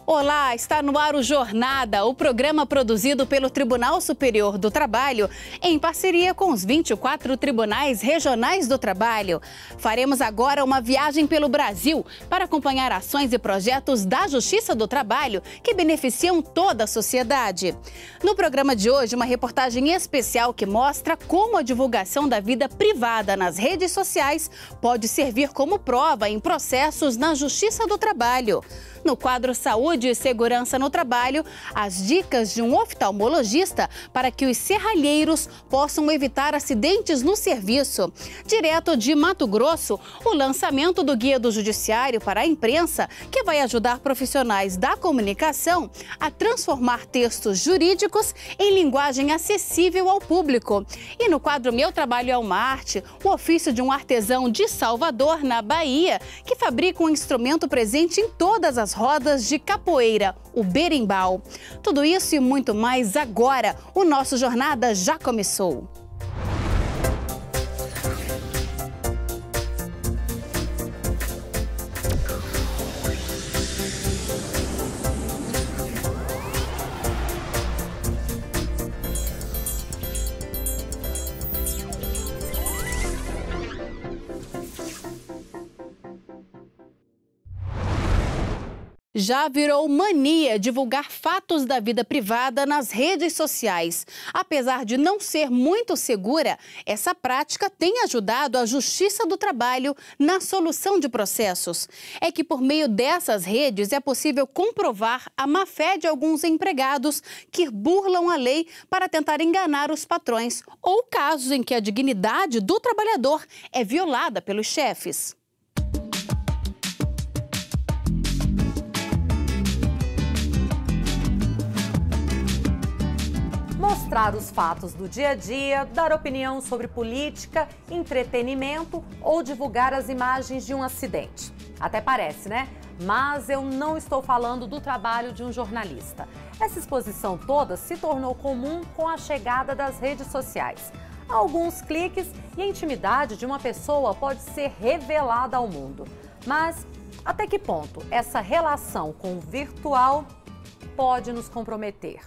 Olá, está no ar o Jornada, o programa produzido pelo Tribunal Superior do Trabalho em parceria com os 24 tribunais regionais do trabalho. Faremos agora uma viagem pelo Brasil para acompanhar ações e projetos da Justiça do Trabalho que beneficiam toda a sociedade. No programa de hoje, uma reportagem especial que mostra como a divulgação da vida privada nas redes sociais pode servir como prova em processos na Justiça do Trabalho. No quadro Saúde e Segurança no Trabalho, as dicas de um oftalmologista para que os serralheiros possam evitar acidentes no serviço. Direto de Mato Grosso, o lançamento do Guia do Judiciário para a Imprensa, que vai ajudar profissionais da comunicação a transformar textos jurídicos em linguagem acessível ao público. E no quadro Meu Trabalho é uma Arte, o ofício de um artesão de Salvador, na Bahia, que fabrica um instrumento presente em todas as rodas de capoeira, o berimbau. Tudo isso e muito mais agora. O nosso Jornada já começou. Já virou mania divulgar fatos da vida privada nas redes sociais. Apesar de não ser muito segura, essa prática tem ajudado a Justiça do Trabalho na solução de processos. É que por meio dessas redes é possível comprovar a má-fé de alguns empregados que burlam a lei para tentar enganar os patrões ou casos em que a dignidade do trabalhador é violada pelos chefes. Mostrar os fatos do dia a dia, dar opinião sobre política, entretenimento ou divulgar as imagens de um acidente. Até parece, né? Mas eu não estou falando do trabalho de um jornalista. Essa exposição toda se tornou comum com a chegada das redes sociais. Alguns cliques e a intimidade de uma pessoa pode ser revelada ao mundo. Mas até que ponto essa relação com o virtual pode nos comprometer?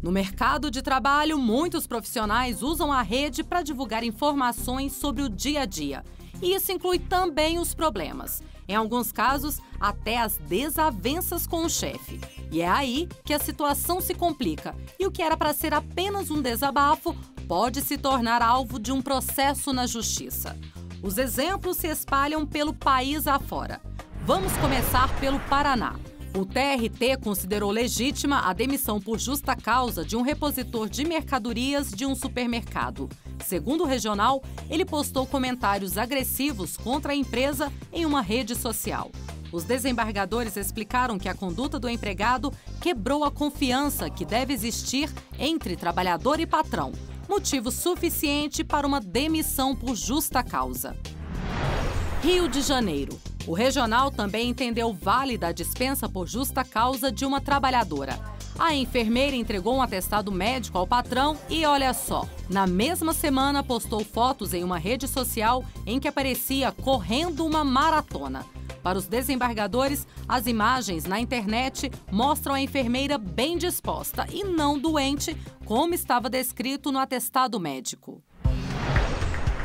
No mercado de trabalho, muitos profissionais usam a rede para divulgar informações sobre o dia a dia. E isso inclui também os problemas. Em alguns casos, até as desavenças com o chefe. E é aí que a situação se complica. E o que era para ser apenas um desabafo pode se tornar alvo de um processo na justiça. Os exemplos se espalham pelo país afora. Vamos começar pelo Paraná. O TRT considerou legítima a demissão por justa causa de um repositor de mercadorias de um supermercado. Segundo o regional, ele postou comentários agressivos contra a empresa em uma rede social. Os desembargadores explicaram que a conduta do empregado quebrou a confiança que deve existir entre trabalhador e patrão, motivo suficiente para uma demissão por justa causa. Rio de Janeiro. O regional também entendeu válida a dispensa por justa causa de uma trabalhadora. A enfermeira entregou um atestado médico ao patrão e, olha só, na mesma semana postou fotos em uma rede social em que aparecia correndo uma maratona. Para os desembargadores, as imagens na internet mostram a enfermeira bem disposta e não doente, como estava descrito no atestado médico.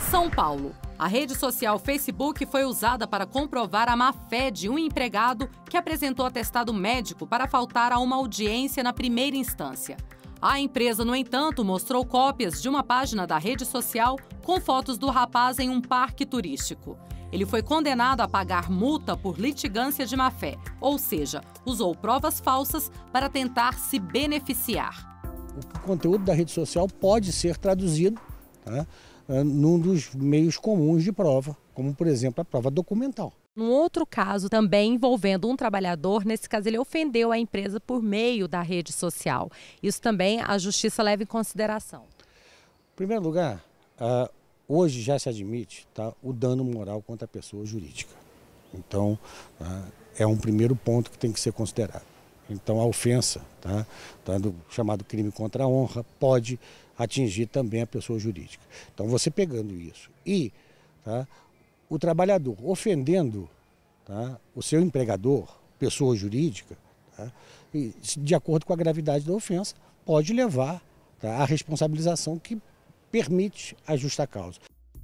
São Paulo. A rede social Facebook foi usada para comprovar a má-fé de um empregado que apresentou atestado médico para faltar a uma audiência na primeira instância. A empresa, no entanto, mostrou cópias de uma página da rede social com fotos do rapaz em um parque turístico. Ele foi condenado a pagar multa por litigância de má-fé, ou seja, usou provas falsas para tentar se beneficiar. O conteúdo da rede social pode ser traduzido, tá, num dos meios comuns de prova, como, por exemplo, a prova documental. Num outro caso, também envolvendo um trabalhador, nesse caso ele ofendeu a empresa por meio da rede social. Isso também a justiça leva em consideração. Em primeiro lugar, hoje já se admite, tá, o dano moral contra a pessoa jurídica. Então, é um primeiro ponto que tem que ser considerado. Então, a ofensa, do chamado crime contra a honra, pode atingir também a pessoa jurídica. Então, você pegando isso e o trabalhador ofendendo o seu empregador, pessoa jurídica, Tá? E, de acordo com a gravidade da ofensa, pode levar, tá, à responsabilização que permite a justa causa.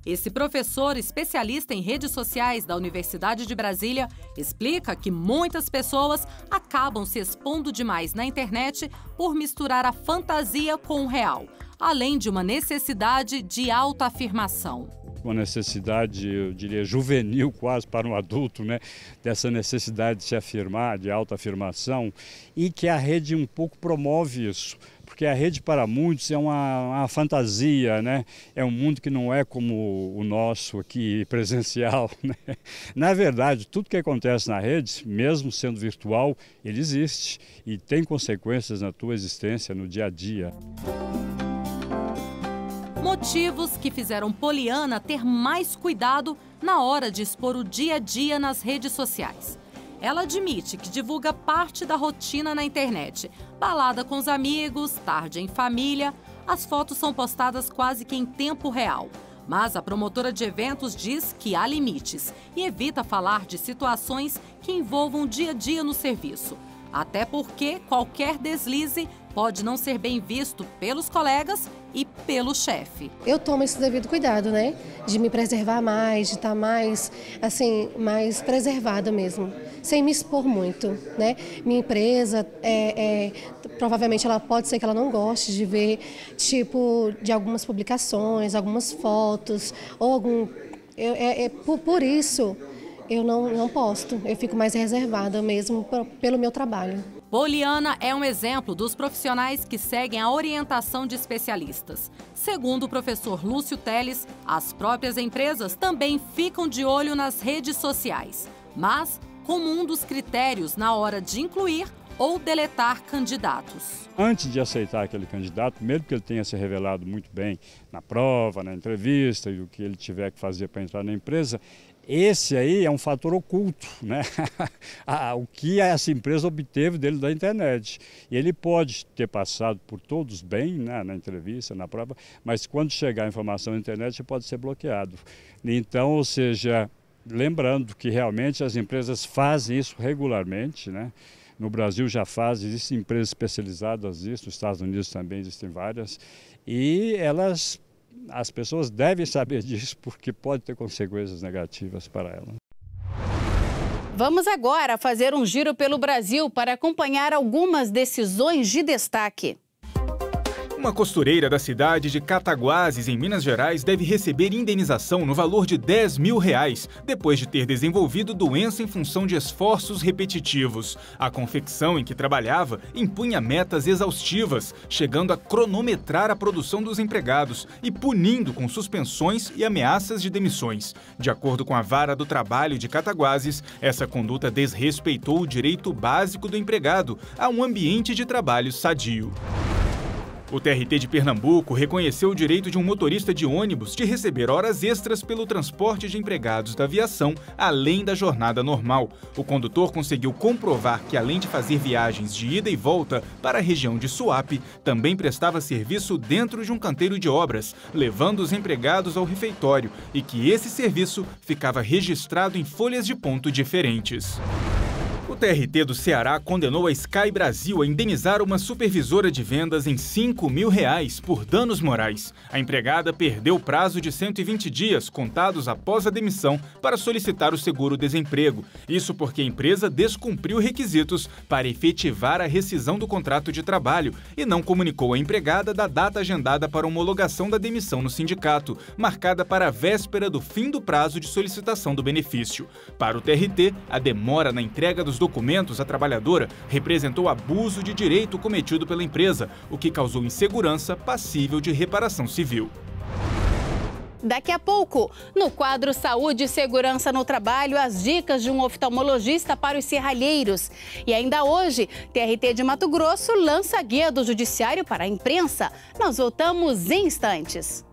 Esse professor especialista em redes sociais da Universidade de Brasília explica que muitas pessoas acabam se expondo demais na internet por misturar a fantasia com o real, além de uma necessidade de autoafirmação. Uma necessidade, eu diria, juvenil quase para um adulto, né? Dessa necessidade de se afirmar, de autoafirmação, e que a rede um pouco promove isso. Porque a rede para muitos é uma fantasia, né? É um mundo que não é como o nosso aqui presencial, né? Na verdade, tudo que acontece na rede, mesmo sendo virtual, ele existe e tem consequências na tua existência, no dia a dia. Motivos que fizeram Poliana ter mais cuidado na hora de expor o dia a dia nas redes sociais. Ela admite que divulga parte da rotina na internet. Balada com os amigos, tarde em família. As fotos são postadas quase que em tempo real. Mas a promotora de eventos diz que há limites e evita falar de situações que envolvam o dia a dia no serviço. Até porque qualquer deslize pode não ser bem visto pelos colegas e pelo chefe. Eu tomo esse devido cuidado, né? De me preservar mais, de estar mais, assim, mais preservada mesmo, sem me expor muito, né? Minha empresa, provavelmente ela pode ser que ela não goste de ver, tipo, de algumas publicações, algumas fotos, ou algum... por isso, eu não posto, eu fico mais reservada mesmo pelo meu trabalho. Poliana é um exemplo dos profissionais que seguem a orientação de especialistas. Segundo o professor Lúcio Teles, as próprias empresas também ficam de olho nas redes sociais, mas como um dos critérios na hora de incluir ou deletar candidatos. Antes de aceitar aquele candidato, mesmo que ele tenha se revelado muito bem na prova, na entrevista e o que ele tiver que fazer para entrar na empresa, esse aí é um fator oculto, né? O que essa empresa obteve dele da internet. E ele pode ter passado por todos bem, né, na entrevista, na prova, mas quando chegar a informação na internet pode ser bloqueado. Então, ou seja, lembrando que realmente as empresas fazem isso regularmente, né? No Brasil já fazem, existem empresas especializadas nisso, nos Estados Unidos também existem várias, e as pessoas devem saber disso porque pode ter consequências negativas para elas. Vamos agora fazer um giro pelo Brasil para acompanhar algumas decisões de destaque. Uma costureira da cidade de Cataguases, em Minas Gerais, deve receber indenização no valor de R$10 mil, depois de ter desenvolvido doença em função de esforços repetitivos. A confecção em que trabalhava impunha metas exaustivas, chegando a cronometrar a produção dos empregados e punindo com suspensões e ameaças de demissões. De acordo com a Vara do Trabalho de Cataguases, essa conduta desrespeitou o direito básico do empregado a um ambiente de trabalho sadio. O TRT de Pernambuco reconheceu o direito de um motorista de ônibus de receber horas extras pelo transporte de empregados da aviação, além da jornada normal. O condutor conseguiu comprovar que, além de fazer viagens de ida e volta para a região de Suape, também prestava serviço dentro de um canteiro de obras, levando os empregados ao refeitório, e que esse serviço ficava registrado em folhas de ponto diferentes. O TRT do Ceará condenou a Sky Brasil a indenizar uma supervisora de vendas em R$5 mil por danos morais. A empregada perdeu o prazo de 120 dias, contados após a demissão, para solicitar o seguro-desemprego. Isso porque a empresa descumpriu requisitos para efetivar a rescisão do contrato de trabalho e não comunicou à empregada da data agendada para homologação da demissão no sindicato, marcada para a véspera do fim do prazo de solicitação do benefício. Para o TRT, a demora na entrega dos documentos à trabalhadora representou abuso de direito cometido pela empresa, o que causou insegurança passível de reparação civil. Daqui a pouco, no quadro Saúde e Segurança no Trabalho, as dicas de um oftalmologista para os serralheiros. E ainda hoje, TRT de Mato Grosso lança a guia do Judiciário para a imprensa. Nós voltamos em instantes.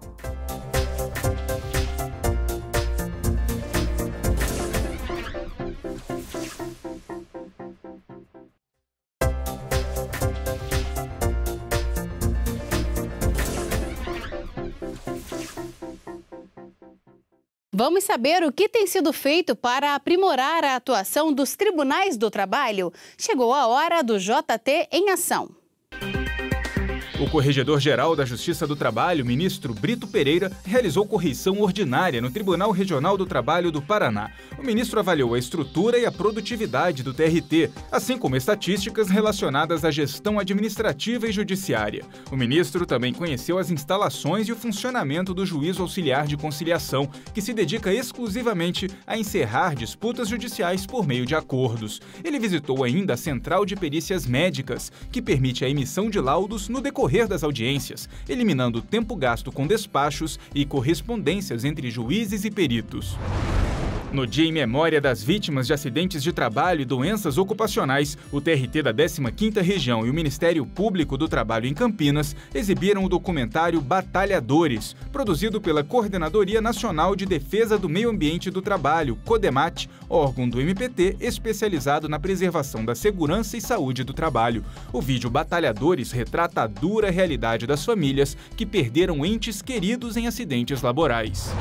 Vamos saber o que tem sido feito para aprimorar a atuação dos tribunais do trabalho? Chegou a hora do JT em ação. O Corregedor-Geral da Justiça do Trabalho, ministro Brito Pereira, realizou correição ordinária no Tribunal Regional do Trabalho do Paraná. O ministro avaliou a estrutura e a produtividade do TRT, assim como estatísticas relacionadas à gestão administrativa e judiciária. O ministro também conheceu as instalações e o funcionamento do Juízo Auxiliar de Conciliação, que se dedica exclusivamente a encerrar disputas judiciais por meio de acordos. Ele visitou ainda a Central de Perícias Médicas, que permite a emissão de laudos no decorrer das audiências, eliminando o tempo gasto com despachos e correspondências entre juízes e peritos. No Dia em Memória das Vítimas de Acidentes de Trabalho e Doenças Ocupacionais, o TRT da 15ª Região e o Ministério Público do Trabalho em Campinas exibiram o documentário Batalhadores, produzido pela Coordenadoria Nacional de Defesa do Meio Ambiente e do Trabalho, CODEMAT, órgão do MPT especializado na preservação da segurança e saúde do trabalho. O vídeo Batalhadores retrata a dura realidade das famílias que perderam entes queridos em acidentes laborais.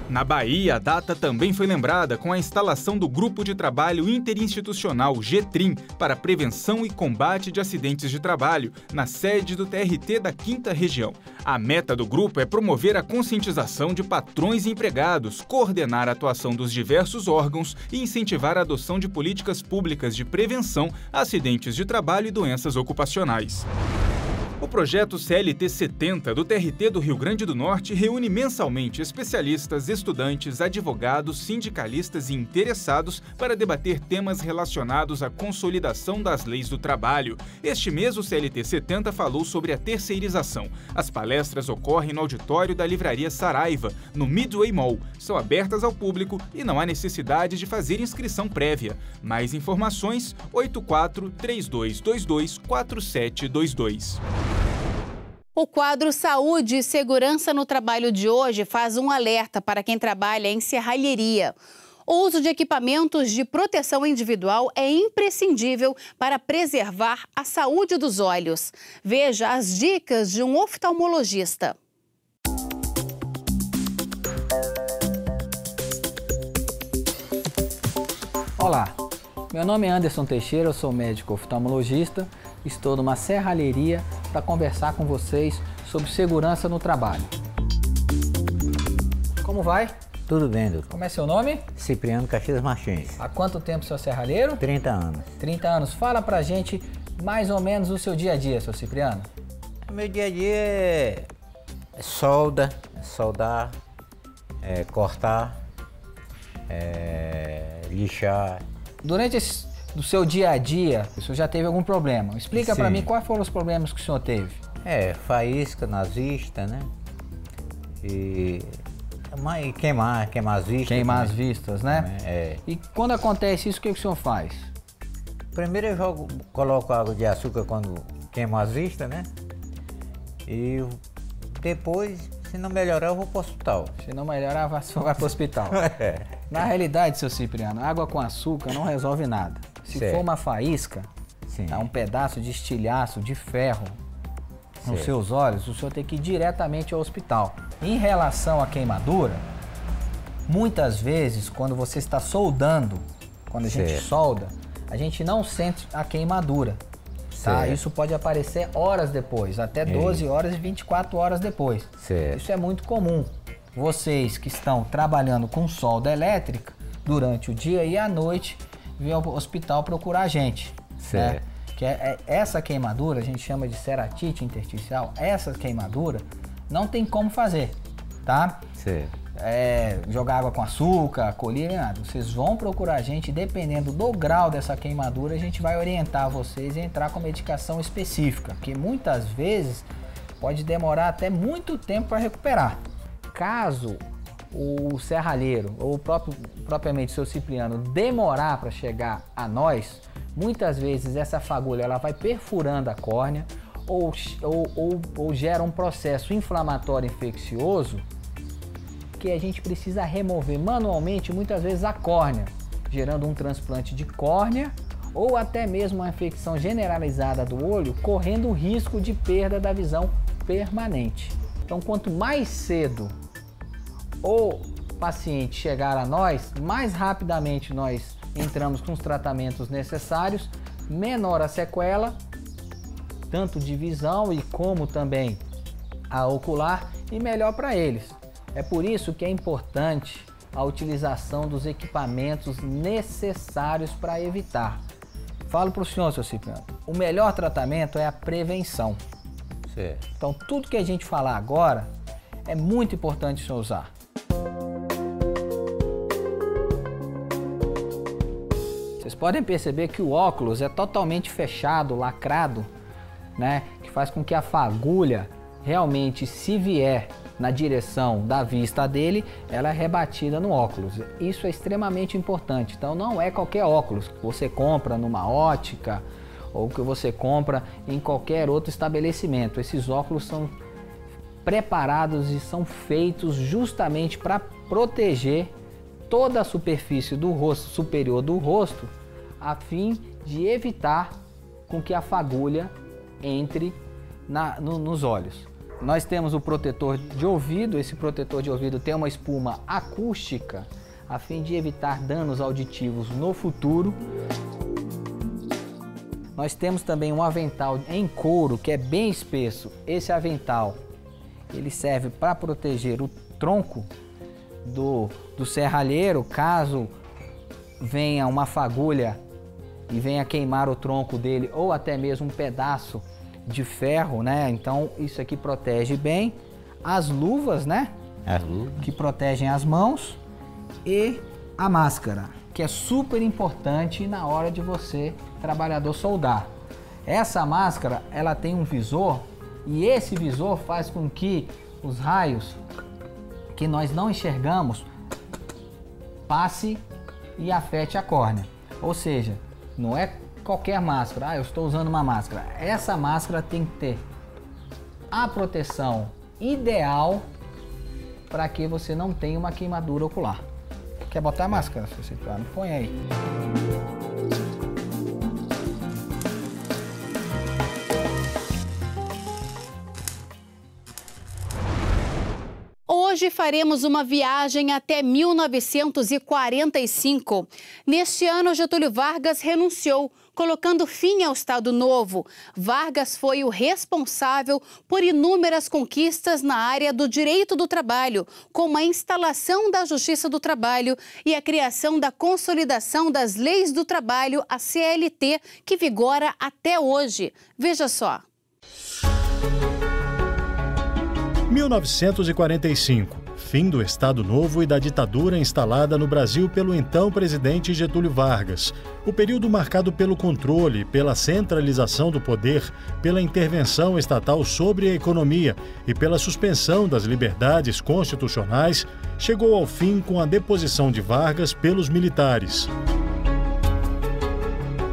Na Bahia, a data também foi lembrada com a instalação do Grupo de Trabalho Interinstitucional GTRIM para prevenção e combate de acidentes de trabalho, na sede do TRT da 5ª Região. A meta do grupo é promover a conscientização de patrões e empregados, coordenar a atuação dos diversos órgãos e incentivar a adoção de políticas públicas de prevenção a acidentes de trabalho e doenças ocupacionais. O projeto CLT 70 do TRT do Rio Grande do Norte reúne mensalmente especialistas, estudantes, advogados, sindicalistas e interessados para debater temas relacionados à consolidação das leis do trabalho. Este mês, o CLT 70 falou sobre a terceirização. As palestras ocorrem no auditório da Livraria Saraiva, no Midway Mall. São abertas ao público e não há necessidade de fazer inscrição prévia. Mais informações, 84-3222-4722. O quadro Saúde e Segurança no Trabalho de hoje faz um alerta para quem trabalha em serralheria. O uso de equipamentos de proteção individual é imprescindível para preservar a saúde dos olhos. Veja as dicas de um oftalmologista. Olá, meu nome é Anderson Teixeira, eu sou médico oftalmologista. Estou numa serralheria para conversar com vocês sobre segurança no trabalho. Como vai? Tudo bem, doutor. Como é seu nome? Cipriano Caxias Martins. Há quanto tempo seu serralheiro? 30 anos. 30 anos. Fala pra gente mais ou menos o seu dia a dia, seu Cipriano. Meu dia a dia é solda, soldar, cortar, lixar. Durante do seu dia a dia, o senhor já teve algum problema? Explica para mim quais foram os problemas que o senhor teve. Faísca nas vistas, né? E queimar as vistas. Queimar as vistas, né? E quando acontece isso, o que o senhor faz? Primeiro eu coloco água de açúcar quando queimo as vistas, né? E depois, se não melhorar, eu vou para o hospital. Se não melhorar, vai para o hospital. Na realidade, seu Cipriano, água com açúcar não resolve nada. Se for uma faísca, um pedaço de estilhaço de ferro nos seus olhos, o senhor tem que ir diretamente ao hospital. Em relação à queimadura, muitas vezes, quando você está soldando, quando a gente solda, a gente não sente a queimadura. Tá? Isso pode aparecer horas depois, até 12 horas e 24 horas depois. Isso é muito comum. Vocês que estão trabalhando com solda elétrica, durante o dia e a noite, vir ao hospital procurar a gente. Né? Que essa queimadura, a gente chama de ceratite intersticial, essa queimadura não tem como fazer, tá? Jogar água com açúcar, colírio, nada. Vocês vão procurar a gente, dependendo do grau dessa queimadura, a gente vai orientar vocês a entrar com medicação específica, porque muitas vezes pode demorar até muito tempo para recuperar. Caso o serralheiro ou propriamente o seu Cipriano demorar para chegar a nós, muitas vezes essa fagulha ela vai perfurando a córnea ou gera um processo inflamatório infeccioso que a gente precisa remover manualmente, muitas vezes a córnea, gerando um transplante de córnea ou até mesmo uma infecção generalizada do olho, correndo o risco de perda da visão permanente. Então, quanto mais cedo ou paciente chegar a nós, mais rapidamente nós entramos com os tratamentos necessários, menor a sequela, tanto de visão e como também a ocular, e melhor para eles. É por isso que é importante a utilização dos equipamentos necessários para evitar. Falo para o senhor, seu Cipriano, o melhor tratamento é a prevenção. Certo. Então, tudo que a gente falar agora é muito importante o senhor usar. Vocês podem perceber que o óculos é totalmente fechado, lacrado, né? Que faz com que a fagulha realmente, se vier na direção da vista dele, ela é rebatida no óculos. Isso é extremamente importante. Então não é qualquer óculos que você compra numa ótica ou que você compra em qualquer outro estabelecimento. Esses óculos são preparados e são feitos justamente para proteger toda a superfície do rosto superior do rosto, a fim de evitar com que a fagulha entre nos olhos. Nós temos o protetor de ouvido. Esse protetor de ouvido tem uma espuma acústica a fim de evitar danos auditivos no futuro. Nós temos também um avental em couro que é bem espesso. Esse avental ele serve para proteger o tronco do serralheiro, caso venha uma fagulha e venha queimar o tronco dele ou até mesmo um pedaço de ferro, né? Então isso aqui protege bem. As luvas, né? As luvas. Que protegem as mãos, e a máscara, que é super importante na hora de você, trabalhador, soldar. Essa máscara, ela tem um visor, e esse visor faz com que os raios que nós não enxergamos passe e afete a córnea. Ou seja, não é qualquer máscara, eu estou usando uma máscara. Essa máscara tem que ter a proteção ideal para que você não tenha uma queimadura ocular. Quer botar a máscara, seu Cipriano? Põe aí. Hoje faremos uma viagem até 1945. Neste ano, Getúlio Vargas renunciou, colocando fim ao Estado Novo. Vargas foi o responsável por inúmeras conquistas na área do direito do trabalho, como a instalação da Justiça do Trabalho e a criação da Consolidação das Leis do Trabalho, a CLT, que vigora até hoje. Veja só. 1945, fim do Estado Novo e da ditadura instalada no Brasil pelo então presidente Getúlio Vargas. O período marcado pelo controle, pela centralização do poder, pela intervenção estatal sobre a economia e pela suspensão das liberdades constitucionais, chegou ao fim com a deposição de Vargas pelos militares.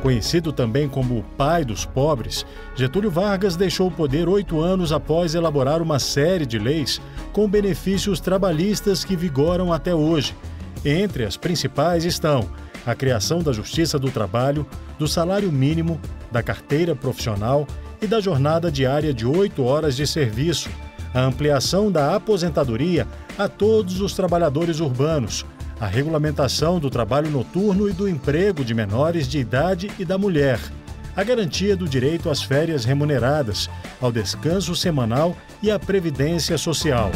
Conhecido também como o pai dos pobres, Getúlio Vargas deixou o poder 8 anos após elaborar uma série de leis com benefícios trabalhistas que vigoram até hoje. Entre as principais estão a criação da Justiça do Trabalho, do salário mínimo, da carteira profissional e da jornada diária de 8 horas de serviço, a ampliação da aposentadoria a todos os trabalhadores urbanos, a regulamentação do trabalho noturno e do emprego de menores de idade e da mulher, a garantia do direito às férias remuneradas, ao descanso semanal e à previdência social.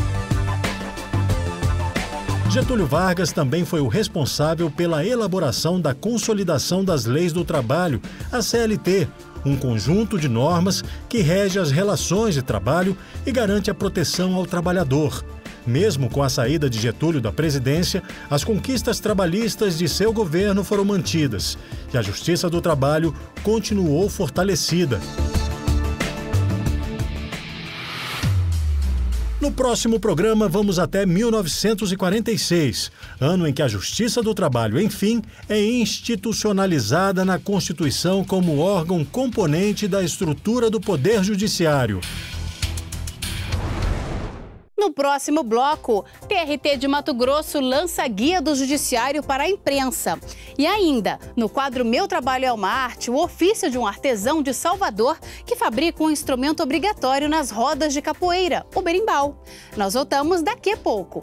Getúlio Vargas também foi o responsável pela elaboração da Consolidação das Leis do Trabalho, a CLT, um conjunto de normas que rege as relações de trabalho e garante a proteção ao trabalhador. Mesmo com a saída de Getúlio da presidência, as conquistas trabalhistas de seu governo foram mantidas e a Justiça do Trabalho continuou fortalecida. No próximo programa, vamos até 1946, ano em que a Justiça do Trabalho, enfim, é institucionalizada na Constituição como órgão componente da estrutura do Poder Judiciário. No próximo bloco, TRT de Mato Grosso lança guia do Judiciário para a imprensa. E ainda, no quadro Meu Trabalho é uma Arte, o ofício de um artesão de Salvador que fabrica um instrumento obrigatório nas rodas de capoeira, o berimbau. Nós voltamos daqui a pouco.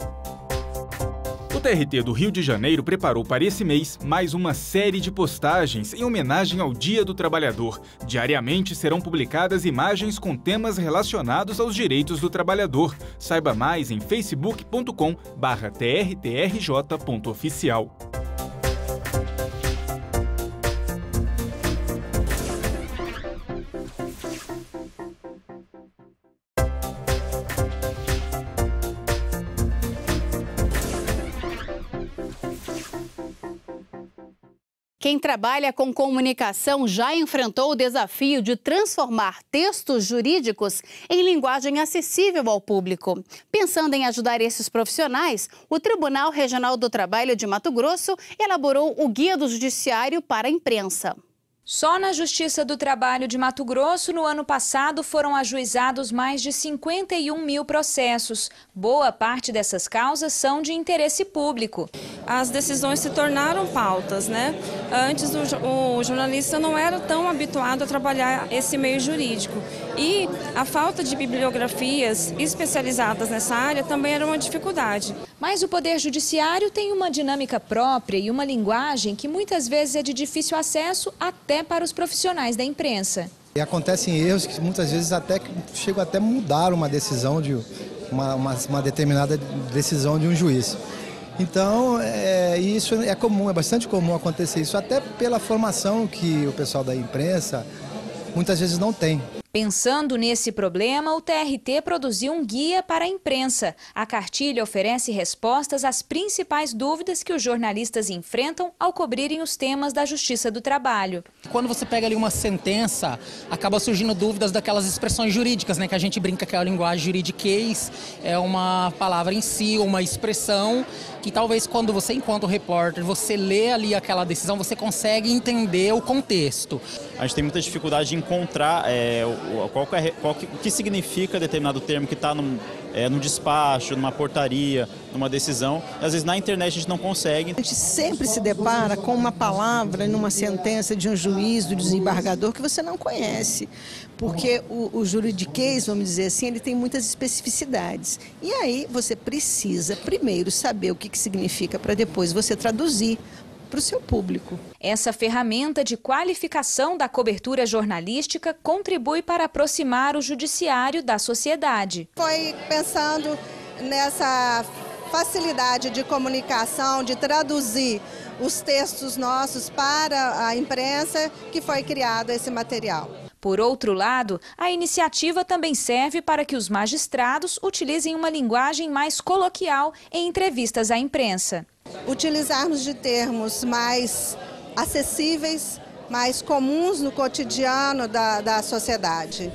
O TRT do Rio de Janeiro preparou para esse mês mais uma série de postagens em homenagem ao Dia do Trabalhador. Diariamente serão publicadas imagens com temas relacionados aos direitos do trabalhador. Saiba mais em facebook.com/trtrj.oficial. Quem trabalha com comunicação já enfrentou o desafio de transformar textos jurídicos em linguagem acessível ao público. Pensando em ajudar esses profissionais, o Tribunal Regional do Trabalho de Mato Grosso elaborou o Guia do Judiciário para a Imprensa. Só na Justiça do Trabalho de Mato Grosso, no ano passado, foram ajuizados mais de 51 mil processos. Boa parte dessas causas são de interesse público. As decisões se tornaram pautas, né? Antes o jornalista não era tão habituado a trabalhar esse meio jurídico. E a falta de bibliografias especializadas nessa área também era uma dificuldade. Mas o Poder Judiciário tem uma dinâmica própria e uma linguagem que muitas vezes é de difícil acesso até para os profissionais da imprensa. E acontecem erros que muitas vezes chegam até a mudar uma decisão de uma determinada decisão de um juiz. Então, isso é comum, é bastante comum acontecer isso, até pela formação que o pessoal da imprensa muitas vezes não tem. Pensando nesse problema, o TRT produziu um guia para a imprensa. A cartilha oferece respostas às principais dúvidas que os jornalistas enfrentam ao cobrirem os temas da Justiça do Trabalho. Quando você pega ali uma sentença, acaba surgindo dúvidas daquelas expressões jurídicas, né, que a gente brinca que é a linguagem juridiquês, é uma palavra em si, uma expressão que talvez quando você, enquanto repórter, você lê ali aquela decisão, você consegue entender o contexto. A gente tem muita dificuldade de encontrar o que significa determinado termo que está num despacho, numa portaria, numa decisão. Às vezes na internet a gente não consegue. A gente sempre se depara com uma palavra numa sentença de um juiz, do desembargador, que você não conhece. Porque o juridiquês, vamos dizer assim, ele tem muitas especificidades. E aí você precisa primeiro saber o que significa para depois você traduzir para o seu público. Essa ferramenta de qualificação da cobertura jornalística contribui para aproximar o judiciário da sociedade. Foi pensando nessa facilidade de comunicação, de traduzir os textos nossos para a imprensa, que foi criado esse material. Por outro lado, a iniciativa também serve para que os magistrados utilizem uma linguagem mais coloquial em entrevistas à imprensa. Utilizarmos de termos mais acessíveis, mais comuns no cotidiano da sociedade.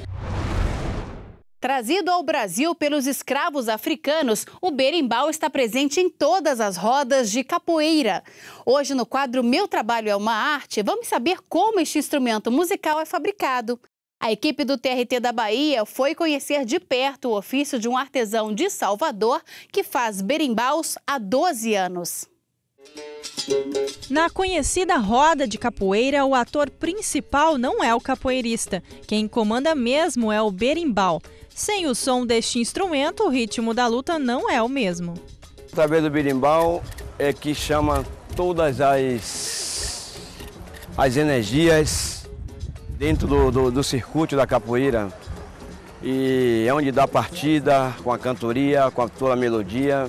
Trazido ao Brasil pelos escravos africanos, o berimbau está presente em todas as rodas de capoeira. Hoje, no quadro Meu Trabalho é uma Arte, vamos saber como este instrumento musical é fabricado. A equipe do TRT da Bahia foi conhecer de perto o ofício de um artesão de Salvador que faz berimbaus há 12 anos. Na conhecida roda de capoeira, o ator principal não é o capoeirista. Quem comanda mesmo é o berimbau. Sem o som deste instrumento, o ritmo da luta não é o mesmo. Através do berimbau é que chama todas as energias dentro do circuito da capoeira. E é onde dá partida com a cantoria, com toda a melodia.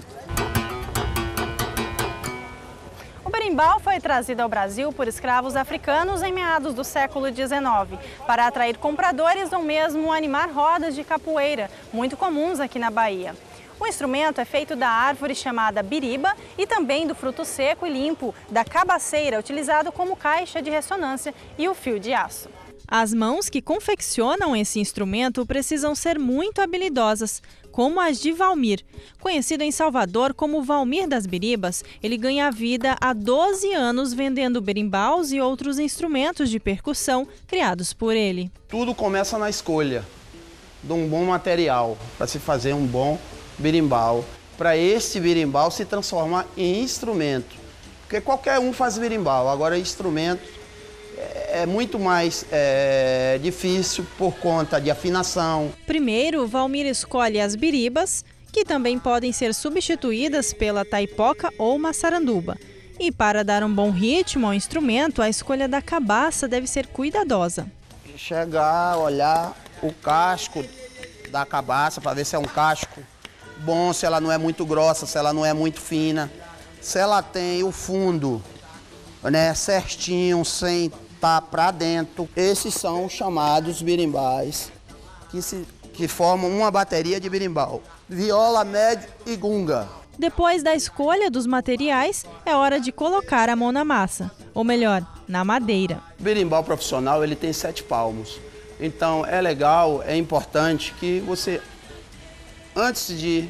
O berimbau foi trazido ao Brasil por escravos africanos em meados do século XIX, para atrair compradores ou mesmo animar rodas de capoeira, muito comuns aqui na Bahia. O instrumento é feito da árvore chamada biriba e também do fruto seco e limpo, da cabaceira, utilizado como caixa de ressonância, e o fio de aço. As mãos que confeccionam esse instrumento precisam ser muito habilidosas, como as de Valmir. Conhecido em Salvador como Valmir das Biribas, ele ganha vida há 12 anos vendendo berimbaus e outros instrumentos de percussão criados por ele. Tudo começa na escolha de um bom material para se fazer um bom berimbau, para esse berimbau se transformar em instrumento. Porque qualquer um faz berimbau, agora instrumento é muito mais difícil por conta de afinação. Primeiro, Valmir escolhe as biribas, que também podem ser substituídas pela taipoca ou maçaranduba. E para dar um bom ritmo ao instrumento, a escolha da cabaça deve ser cuidadosa. Chegar, olhar o casco da cabaça para ver se é um casco bom, se ela não é muito grossa, se ela não é muito fina, se ela tem o fundo, né, certinho, sem estar para dentro. Esses são os chamados berimbais, que formam uma bateria de berimbau: viola, médio e gunga. Depois da escolha dos materiais, é hora de colocar a mão na massa, ou melhor, na madeira. O berimbau profissional ele tem 7 palmos, então é legal, é importante que você, antes de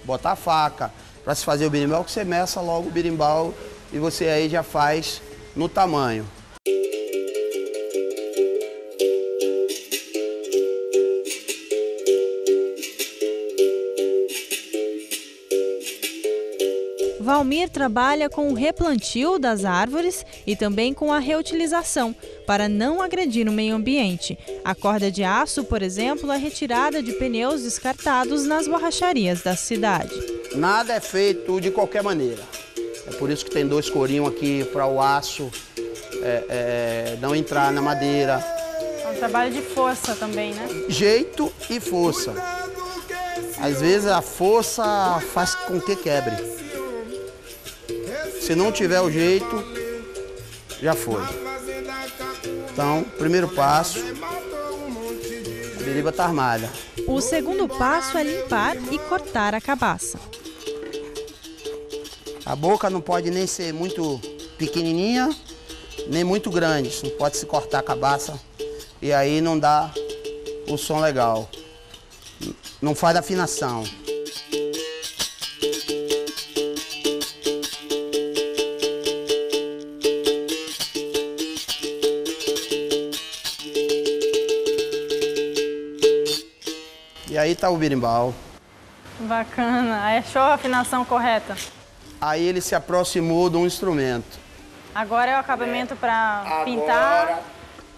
botar a faca para se fazer o berimbau, que você meça logo o berimbau e você aí já faz no tamanho. Valmir trabalha com o replantio das árvores e também com a reutilização, para não agredir o meio ambiente. A corda de aço, por exemplo, é retirada de pneus descartados nas borracharias da cidade. Nada é feito de qualquer maneira. É por isso que tem 2 corinhos aqui para o aço não entrar na madeira. É um trabalho de força também, né? Jeito e força. Às vezes a força faz com que quebre. Se não tiver o jeito, já foi. Então, primeiro passo, a beriba está armada. O segundo passo é limpar e cortar a cabaça. A boca não pode nem ser muito pequenininha, nem muito grande. Não pode se cortar a cabaça e aí não dá o som legal. Não faz afinação. E aí tá o berimbau. Bacana. Aí achou a afinação correta? Aí ele se aproximou de um instrumento. Agora é o acabamento para pintar?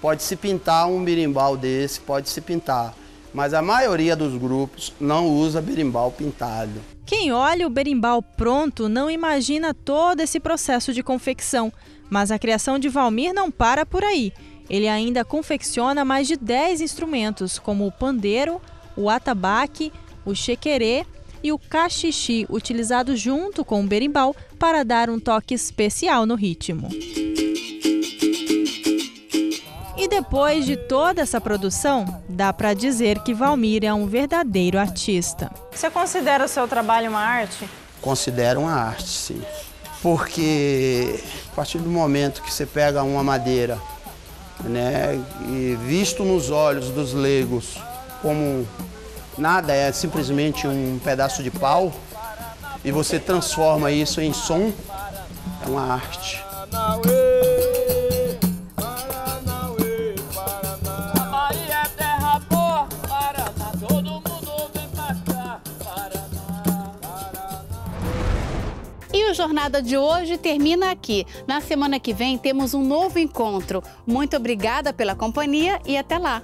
Pode-se pintar um berimbau desse, pode-se pintar. Mas a maioria dos grupos não usa berimbau pintado. Quem olha o berimbau pronto não imagina todo esse processo de confecção. Mas a criação de Valmir não para por aí. Ele ainda confecciona mais de 10 instrumentos, como o pandeiro, o atabaque, o chequerê e o cachixi, utilizado junto com o berimbau para dar um toque especial no ritmo. E depois de toda essa produção, dá para dizer que Valmir é um verdadeiro artista. Você considera o seu trabalho uma arte? Considero uma arte, sim. Porque a partir do momento que você pega uma madeira, né, e visto nos olhos dos leigos como nada, é simplesmente um pedaço de pau, e você transforma isso em som, é uma arte. E o Jornada de hoje termina aqui. Na semana que vem temos um novo encontro. Muito obrigada pela companhia e até lá!